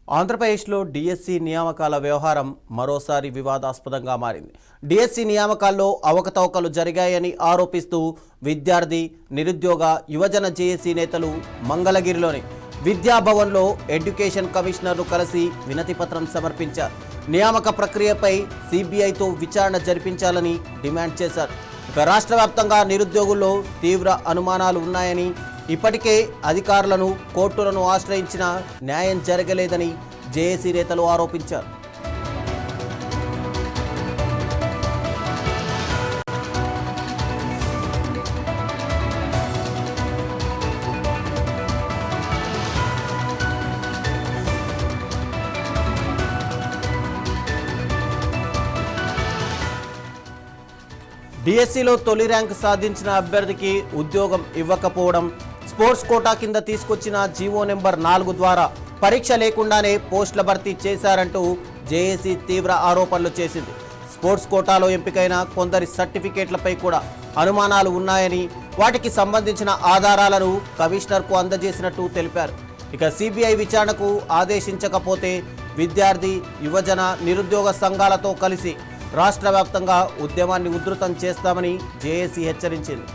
ఆంధ్రప్రదేశ్లో డిఎస్సి నియామకాల వ్యవహారం మరోసారి వివాదాస్పదంగా మారింది. డిఎస్సి నియామకాల్లో అవకతవకలు జరిగాయని ఆరోపిస్తూ విద్యార్థి, నిరుద్యోగ, యువజన జేఏసీ నేతలు మంగళగిరిలోని విద్యాభవన్లో ఎడ్యుకేషన్ కమిషనర్ను కలిసి వినతిపత్రం సమర్పించారు. నియామక ప్రక్రియపై సిబిఐతో విచారణ జరిపించాలని డిమాండ్ చేశారు. ఇక రాష్ట్ర వ్యాప్తంగా నిరుద్యోగుల్లో తీవ్ర అనుమానాలు ఉన్నాయని, ఇప్పటికే అధికారులను, కోర్టులను ఆశ్రయించిన న్యాయం జరగలేదని జేఏసీ నేతలు ఆరోపించారు. డిఎస్సిలో తొలి ర్యాంక్ సాధించిన అభ్యర్థికి ఉద్యోగం ఇవ్వకపోవడం, స్పోర్ట్స్ కోటా కింద తీసుకొచ్చిన జీవో నెంబర్ 4 ద్వారా పరీక్ష లేకుండానే పోస్టుల భర్తీ చేశారంటూ జేఏసీ తీవ్ర ఆరోపణలు చేసింది. స్పోర్ట్స్ కోటాలో ఎంపికైన కొందరి సర్టిఫికేట్లపై కూడా అనుమానాలు ఉన్నాయని, వాటికి సంబంధించిన ఆధారాలను కమిషనర్కు అందజేసినట్టు తెలిపారు. ఇక సిబిఐ విచారణకు ఆదేశించకపోతే విద్యార్థి, యువజన, నిరుద్యోగ సంఘాలతో కలిసి రాష్ట్ర వ్యాప్తంగా ఉద్యమాన్ని ఉధృతం చేస్తామని జేఏసీ హెచ్చరించింది.